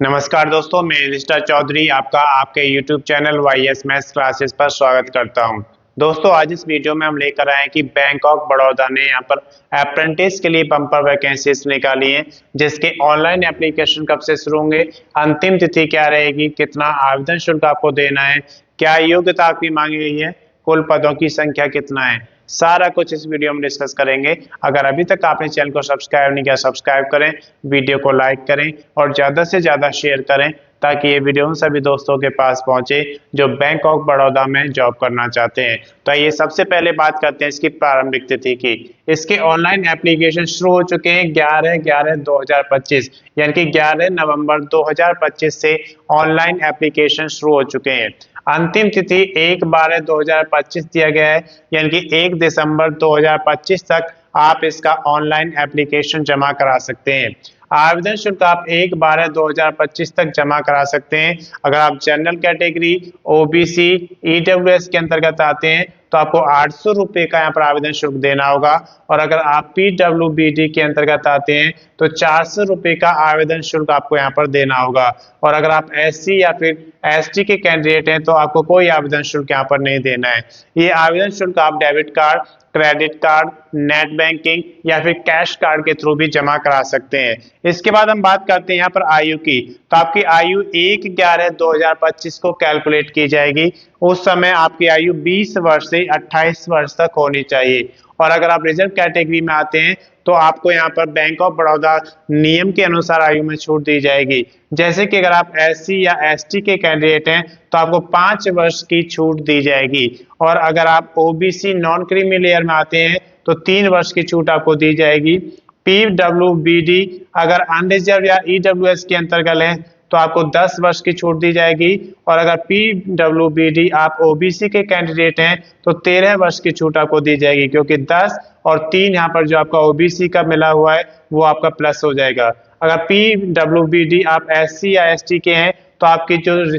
नमस्कार दोस्तों, मैं रजिस्टर चौधरी आपका आपके YouTube channel YS maths classes पर स्वागत करता हूं। दोस्तों, आज इस वीडियो में हम लेकर आए हैं कि बैंक ऑफ बड़ौदा ने यहां पर अप्रेंटिस के लिए बम्पर वैकेंसीज निकाली हैं, जिसके ऑनलाइन एप्लीकेशन कब से शुरू होंगे, अंतिम तिथि क्या रहेगी, कितना आवेदन शुल्क आपको देना है, क्या योग्यता आपकी मांगी गई है, कुल पदों की संख्या कितना है, सारा कुछ इस वीडियो में डिस्कस करेंगे। अगर अभी तक आपने चैनल को सब्सक्राइब नहीं किया, सब्सक्राइब करें, वीडियो को लाइक करें और ज़्यादा से ज़्यादा शेयर करें ताकि ये वीडियो उन सभी दोस्तों के पास पहुंचे जो बैंक ऑफ बड़ौदा में जॉब करना चाहते हैं। तो ये सबसे पहले बात करते हैं इसकी प्रारंभिक तिथि की। इसके ऑनलाइन एप्लीकेशन शुरू हो चुके हैं 11/11/2025, यानी कि 11 नवंबर 2025 से ऑनलाइन एप्लीकेशन शुरू हो चुके हैं। अंतिम तिथि 1/12/2025 दिया गया है, यानी कि 1 दिसंबर 2025 तक आप इसका ऑनलाइन एप्लीकेशन जमा करा सकते हैं। आवेदन शुल्क आप 1/12/2025 तक जमा करा सकते हैं। अगर आप जनरल कैटेगरी, ओबीसी, ईडब्ल्यूएस के अंतर्गत आते हैं तो आपको 800 रुपये का यहाँ पर आवेदन शुल्क देना होगा, और अगर आप पीडब्ल्यूबीडी के अंतर्गत आते हैं तो 400 रुपये का आवेदन शुल्क आपको यहाँ पर देना होगा, और अगर आप एससी या फिर एसटी के कैंडिडेट हैं तो आपको कोई आवेदन शुल्क यहाँ पर नहीं देना है। ये आवेदन शुल्क आप debit card, credit card, net banking या फिर कैश कार्ड के थ्रू भी जमा करा सकते हैं। इसके बाद हम बात करते हैं यहाँ पर आयु की। तो आपकी आयु 1/11/2025 को कैलकुलेट की जाएगी। उस समय आपकी आयु 20 वर्ष से 28 वर्ष तक होनी चाहिए। और अगर आप रिजर्व कैटेगरी में आते हैं तो आपको यहाँ पर बैंक ऑफ बड़ौदा नियम के अनुसार आयु में छूट दी जाएगी। जैसे कि अगर आप एससी या एसटी के कैंडिडेट हैं तो आपको 5 वर्ष की छूट दी जाएगी, और अगर आप ओबीसी नॉन क्रीमी लेयर में आते हैं तो 3 वर्ष की छूट आपको दी जाएगी। पीडब्ल्यूबीडी अगर अनरिजर्व या ईडब्ल्यूएस के अंतर्गत है तो आपको 10 वर्ष की छूट दी जाएगी, और अगर पीडब्ल्यूबीडी आप ओबीसी के कैंडिडेट हैं तो 13 वर्ष की छूट आपको दी जाएगी, क्योंकि 10 और 3 यहाँ पर जो आपका ओबीसी का मिला हुआ है वो आपका प्लस हो जाएगा। अगर पीडब्ल्यूबीडी आप एससी या एसटी के हैं तो आपकी जो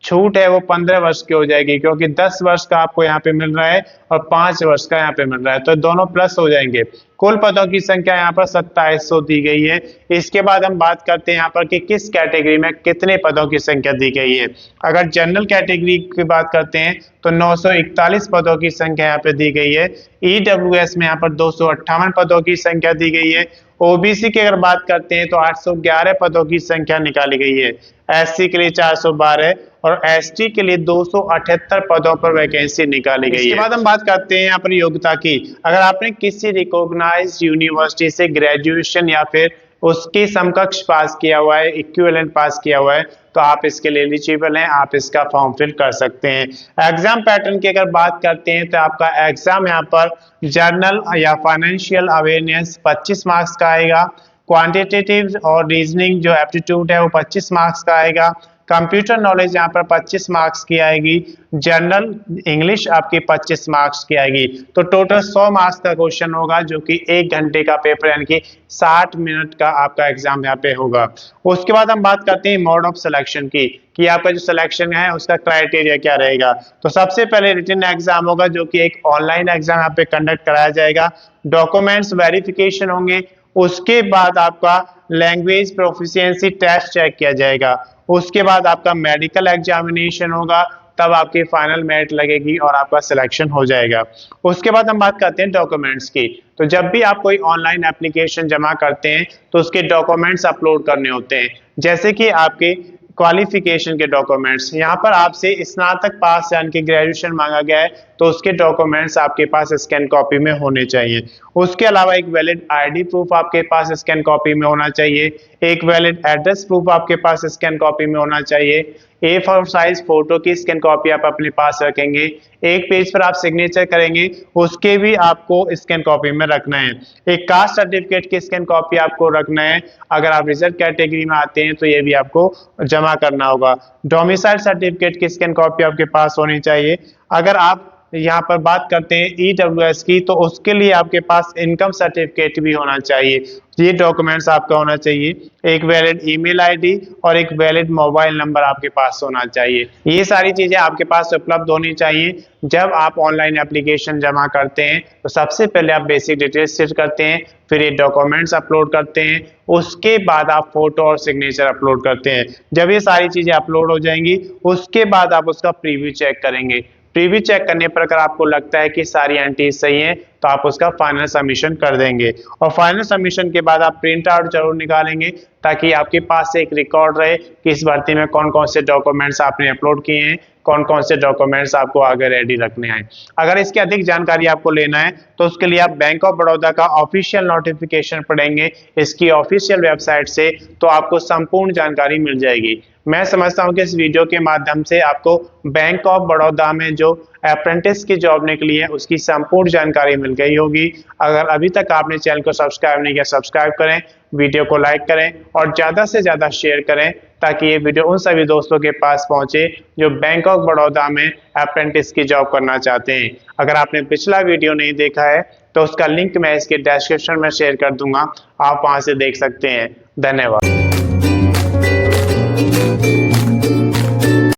छूट है वो 15 वर्ष की हो जाएगी, क्योंकि 10 वर्ष का आपको यहाँ पे मिल रहा है और 5 वर्ष का यहाँ पे मिल रहा है, तो दोनों प्लस हो जाएंगे। कुल पदों की संख्या यहाँ पर 2700 दी गई है। इसके बाद हम बात करते हैं यहाँ पर कि किस कैटेगरी में कितने पदों की संख्या दी गई है। अगर जनरल कैटेगरी की बात करते हैं तो 941 पदों की संख्या यहाँ पे दी गई है। ईडब्ल्यूएस में यहाँ पर 258 पदों की संख्या दी गई है। ओबीसी की अगर बात करते हैं तो 811 पदों की संख्या निकाली गई है। एससी के लिए 412 और एसटी के लिए 278 पदों पर वैकेंसी निकाली गई है। इसके बाद हम बात करते हैं यहाँ पर योग्यता की। अगर आपने किसी रिकॉग्नाइज्ड यूनिवर्सिटी से ग्रेजुएशन या फिर उसके समकक्ष पास किया हुआ है, इक्विवेलेंट पास किया हुआ है, तो आप इसके लिए एलिजिबल हैं, आप इसका फॉर्म फिल कर सकते हैं। एग्जाम पैटर्न की अगर बात करते हैं तो आपका एग्जाम यहाँ पर जर्नल या फाइनेंशियल अवेयरनेस 25 मार्क्स का आएगा। क्वांटिटेटिव और रीजनिंग जो एप्टीट्यूड है वो 25 मार्क्स का आएगा। कंप्यूटर नॉलेज यहाँ पर 25 मार्क्स की आएगी। जनरल इंग्लिश आपकी 25 मार्क्स की आएगी। तो टोटल 100 मार्क्स का क्वेश्चन होगा, जो कि 1 घंटे का पेपर यानी कि 60 मिनट का आपका एग्जाम यहाँ पे होगा। उसके बाद हम बात करते हैं मोड ऑफ सिलेक्शन की, कि आपका जो सिलेक्शन है उसका क्राइटेरिया क्या रहेगा। तो सबसे पहले रिटन एग्जाम होगा, जो कि एक ऑनलाइन एग्जाम यहाँ पे कंडक्ट कराया जाएगा। डॉक्यूमेंट्स वेरिफिकेशन होंगे। उसके बाद आपका लैंग्वेज प्रोफिशिएंसी टेस्ट चेक किया जाएगा। उसके बाद आपका मेडिकल एग्जामिनेशन होगा, तब आपकी फाइनल मेरिट लगेगी और आपका सिलेक्शन हो जाएगा। उसके बाद हम बात करते हैं डॉक्यूमेंट्स की। तो जब भी आप कोई ऑनलाइन एप्लीकेशन जमा करते हैं तो उसके डॉक्यूमेंट्स अपलोड करने होते हैं, जैसे कि आपके क्वालिफिकेशन के डॉक्यूमेंट्स। यहाँ पर आपसे स्नातक पास यानी कि ग्रेजुएशन मांगा गया है, तो उसके डॉक्यूमेंट्स आपके पास स्कैन कॉपी में होने चाहिए। उसके अलावा एक वैलिड आईडी प्रूफ आपके पास स्कैन कॉपी में होना चाहिए। एक वैलिड एड्रेस प्रूफ आपके पास स्कैन कॉपी में होना चाहिए। A4 साइज फोटो की स्कैन कॉपी आप अपने पास रखेंगे। एक पेज पर आप सिग्नेचर करेंगे, उसके भी आपको स्कैन कॉपी में रखना है। एक कास्ट सर्टिफिकेट की स्कैन कॉपी आपको रखना है। अगर आप रिजर्व कैटेगरी में आते हैं तो ये भी आपको जमा करना होगा। डोमिसाइल सर्टिफिकेट की स्कैन कॉपी आपके पास होनी चाहिए। अगर आप यहाँ पर बात करते हैं EWS की, तो उसके लिए आपके पास इनकम सर्टिफिकेट भी होना चाहिए। ये डॉक्यूमेंट्स आपका होना चाहिए, एक वैलिड ईमेल आईडी और एक वैलिड मोबाइल नंबर आपके पास होना चाहिए। ये सारी चीजें आपके पास उपलब्ध होनी चाहिए। जब आप ऑनलाइन एप्लीकेशन जमा करते हैं तो सबसे पहले आप बेसिक डिटेल्स सेट करते हैं, फिर ये डॉक्यूमेंट्स अपलोड करते हैं, उसके बाद आप फोटो और सिग्नेचर अपलोड करते हैं। जब ये सारी चीजें अपलोड हो जाएंगी उसके बाद आप उसका प्रीव्यू चेक करेंगे। प्रीव्यू चेक करने पर अगर आपको लगता है कि सारी एंट्रीज सही हैं तो आप उसका फाइनल सबमिशन कर देंगे, और फाइनल सबमिशन के बाद आप प्रिंट आउट जरूर निकालेंगे ताकि आपके पास एक रिकॉर्ड रहे कि इस भर्ती में कौन कौन से डॉक्यूमेंट्स आपने अपलोड किए हैं, कौन कौन से डॉक्यूमेंट्स आपको आगे रेडी रखने हैं। अगर इसकी अधिक जानकारी आपको लेना है तो उसके लिए आप बैंक ऑफ बड़ौदा का ऑफिशियल नोटिफिकेशन पढ़ेंगे इसकी ऑफिशियल वेबसाइट से, तो आपको संपूर्ण जानकारी मिल जाएगी। मैं समझता हूं कि इस वीडियो के माध्यम से आपको बैंक ऑफ बड़ौदा में जो अप्रेंटिस की जॉब निकली है उसकी संपूर्ण जानकारी मिल गई होगी। अगर अभी तक आपने चैनल को सब्सक्राइब नहीं किया, सब्सक्राइब करें, वीडियो को लाइक करें और ज़्यादा से ज़्यादा शेयर करें ताकि ये वीडियो उन सभी दोस्तों के पास पहुंचे जो बैंक ऑफ बड़ौदा में अप्रेंटिस की जॉब करना चाहते हैं। अगर आपने पिछला वीडियो नहीं देखा है तो उसका लिंक मैं इसके डिस्क्रिप्शन में शेयर कर दूंगा, आप वहां से देख सकते हैं। धन्यवाद।